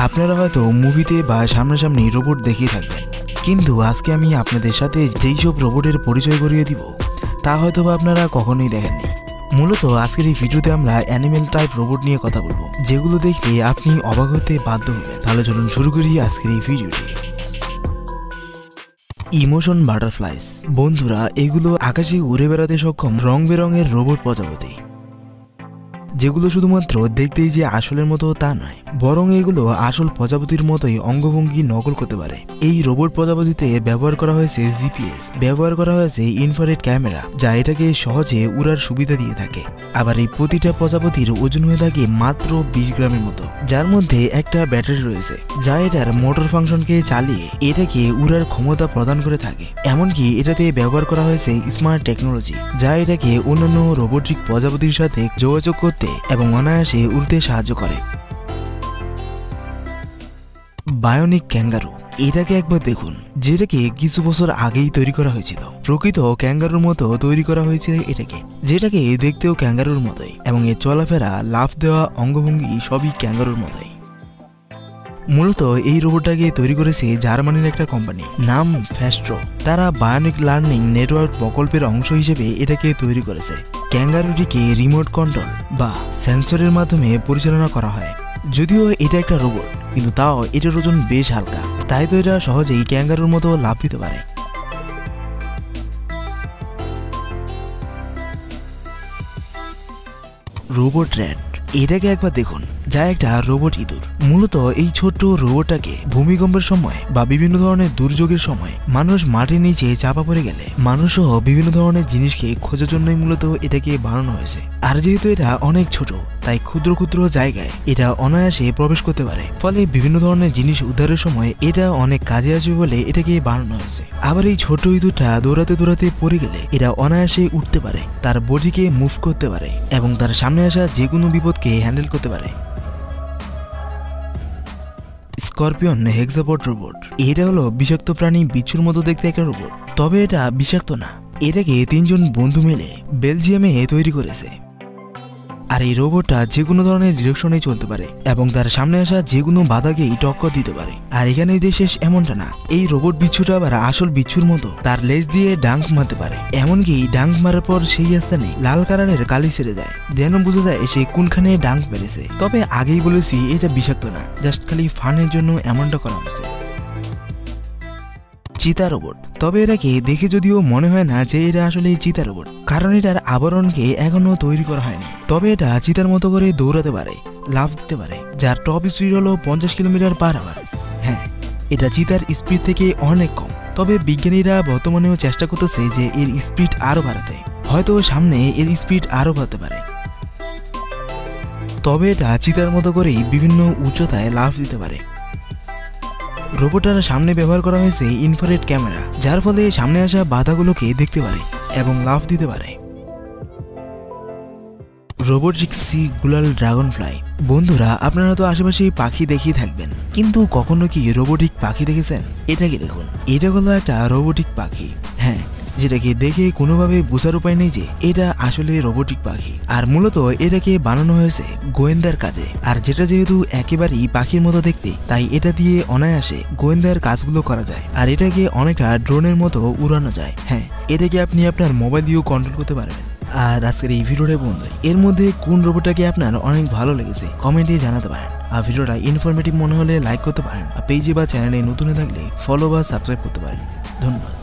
আপনারা হয়তো মুভিতে বা সামনাসামনি রোবট দেখিয়ে থাকবেন, কিন্তু আজকে আমি আপনাদের সাথে যেই সব রোবটের পরিচয় করিয়ে দিব তা হয়তো বা আপনারা কখনোই দেখেননি। মূলত আজকের এই ভিডিওতে আমরা অ্যানিমেল টাইপ রোবট নিয়ে কথা বলবো, যেগুলো দেখলে আপনি অবাক হতে বাধ্য হবেন। তাহলে চলুন শুরু করি আজকের এই ভিডিওটি। Emotion butterflies. বন্ধুরা, এগুলো আকাশে উড়ে বেড়াতে সক্ষম রং বেরঙের রোবট প্রজাপতি, যেগুলো শুধুমাত্র দেখতেই যে আসলের মতো তা নয়, বরং এগুলো আসল প্রজাপতির মতোই অঙ্গভঙ্গি নকল করতে পারে। এই রোবট প্রজাপতিতে ব্যবহার করা হয়েছে জিপিএস, ব্যবহার করা হয়েছে ইনফ্রারেড ক্যামেরা, যা এটাকে সহজে উড়ার সুবিধা দিয়ে থাকে। আবার এই প্রতিটা প্রজাপতির ওজন হয়ে থাকে মাত্র 20 গ্রামের মতো, যার মধ্যে একটা ব্যাটারি রয়েছে যা এটার মোটর ফাংশনকে চালিয়ে এটাকে উড়ার ক্ষমতা প্রদান করে থাকে। এমনকি এটাতে ব্যবহার করা হয়েছে স্মার্ট টেকনোলজি, যা এটাকে অন্যান্য রোবোটিক প্রজাপতির সাথে যোগাযোগ করতে এবং অনায়াসে উড়তে সাহায্য করে। Bionic kangaroo. এটাকে একবার দেখুন, যেটাকে কিছু বছর আগেই তৈরি করা হয়েছিল। প্রকৃত ক্যাঙ্গারুর মতো তৈরি করা হয়েছে এটাকে, যেটাকে দেখতেও ক্যাঙ্গারুর মতোই, এবং এর চলাফেরা, লাফ দেওয়া, অঙ্গভঙ্গি সবই ক্যাঙ্গারুর মতোই। মূলত এই রোবটটাকে তৈরি করেছে জার্মানির একটা কোম্পানি, নাম ফ্যাস্ট্রো। তারা বায়োনিক লার্নিং নেটওয়ার্ক প্রকল্পের অংশ হিসেবে এটাকে তৈরি করেছে। ক্যাঙ্গারুটিকে রিমোট কন্ট্রোল বা সেন্সরের মাধ্যমে পরিচালনা করা হয়। যদিও এটা একটা রোবট, কিন্তু তাও এটার ওজন বেশ হালকা, তাই তো এটা সহজেই ক্যাঙ্গারুর মতো লাফ দিতে পারে। Robot rat. এটাকে একবার দেখুন, যা একটা রোবট ইঁদুর। মূলত এই ছোট্ট রোবটটাকে ভূমিকম্পের সময় বা বিভিন্ন ধরনের দুর্যোগের সময় মানুষ মাটির নিচে চাপা পড়ে গেলে মানুষসহ বিভিন্ন ধরনের জিনিসকে খোঁজার জন্যই মূলত এটাকে বানানো হয়েছে। আর যেহেতু এটা অনেক ছোট, তাই ক্ষুদ্র ক্ষুদ্র জায়গায় এটা অনায়াসে প্রবেশ করতে পারে, ফলে বিভিন্ন ধরনের জিনিস উদ্ধারের সময় এটা অনেক কাজে আসবে বলে এটাকে বানানো হয়েছে। আবার এই ছোট ইঁদুরটা দৌড়াতে দৌড়াতে পড়ে গেলে এটা অনায়াসে উঠতে পারে, তার বডিকে মুভ করতে পারে এবং তার সামনে আসা যে কোনো বিপদকে হ্যান্ডেল করতে পারে। Scorpion hexapod robot. এটা হলো বিষাক্ত প্রাণী বিচ্ছুর মতো দেখতে একটা রোবট, তবে এটা বিষাক্ত না। এটাকে 3 জন বন্ধু মিলে বেলজিয়ামে তৈরি করেছে। আর এই রোবটটা যে কোনো ধরনের ডিরেকশনে চলতে পারে এবং তার সামনে আসা যে কোনো বাধাকেই টক্কর দিতে পারে। আর এখানে যে শেষ এমনটা না, এই রোবট বিচ্ছুটা আবার আসল বিচ্ছুর মতো তার লেজ দিয়ে ডাঙ্ক মারতে পারে। এমনকি ডাঙ্ক মারার পর সেই স্থানে লাল কালারের কালি ছেড়ে যায়, যেন বোঝা যায় সে কোনখানে ডাঙ্ক মেরেছে। তবে আগেই বলেছি এটা বিষাক্ত না, জাস্ট খালি ফানের জন্য এমনটা করা হয়েছে। চিতা রোবট। তবে এটাকে দেখে যদিও মনে হয় না যে এটা আসলে চিতা রোবট, কারণ এটার আবরণকে এখনো তৈরি করা হয়নি। তবে এটা চিতার মতো করে দৌড়াতে পারে, লাফ দিতে পারে, যার টপ স্পিড হলো 50 কিলোমিটার/আওয়ার। হ্যাঁ, এটা চিতার স্পিড থেকে অনেক কম। তবে বিজ্ঞানীরা বর্তমানেও চেষ্টা করতেছে যে এর স্পিড আরো বাড়াতে, হয়তো সামনে এর স্পিড আরো বাড়তে পারে। তবে এটা চিতার মতো করেই বিভিন্ন উচ্চতায় লাফ দিতে পারে। রোবটটার সামনে ব্যবহার করা হয়েছে ইনফ্রারেড ক্যামেরা, যার ফলে সামনে আসা বাধাগুলোকে দেখতে পারে এবং লাফ দিতে পারে। রোবোটিক সি গুলাল ড্রাগন ফ্লাই। বন্ধুরা, আপনারা তো আশেপাশে পাখি দেখিয়ে থাকবেন, কিন্তু কখনো কি রোবোটিক পাখি দেখেছেন? এটাকে দেখুন, এটা হলো একটা রোবোটিক পাখি। হ্যাঁ, যেটাকে দেখে কোনোভাবে বোঝার উপায় নেই যে এটা আসলে রোবোটিক পাখি। আর মূলত এটাকে বানানো হয়েছে গোয়েন্দার কাজে। আর যেটা যেহেতু একেবারেই পাখির মতো দেখতে, তাই এটা দিয়ে অনায়াসে গোয়েন্দার কাজগুলো করা যায়। আর এটাকে অনেকটা ড্রোনের মতো উড়ানো যায়। হ্যাঁ, এটাকে আপনি আপনার মোবাইল দিয়েও কন্ট্রোল করতে পারবেন। আর আজকের এই ভিডিওটা বন্ধু, এর মধ্যে কোন রোবটটাকে আপনার অনেক ভালো লেগেছে কমেন্টে জানাতে পারেন। আর ভিডিওটা ইনফরমেটিভ মনে হলে লাইক করতে পারেন। আর পেজে বা চ্যানেলে নতুন থাকলে ফলো বা সাবস্ক্রাইব করতে পারেন। ধন্যবাদ।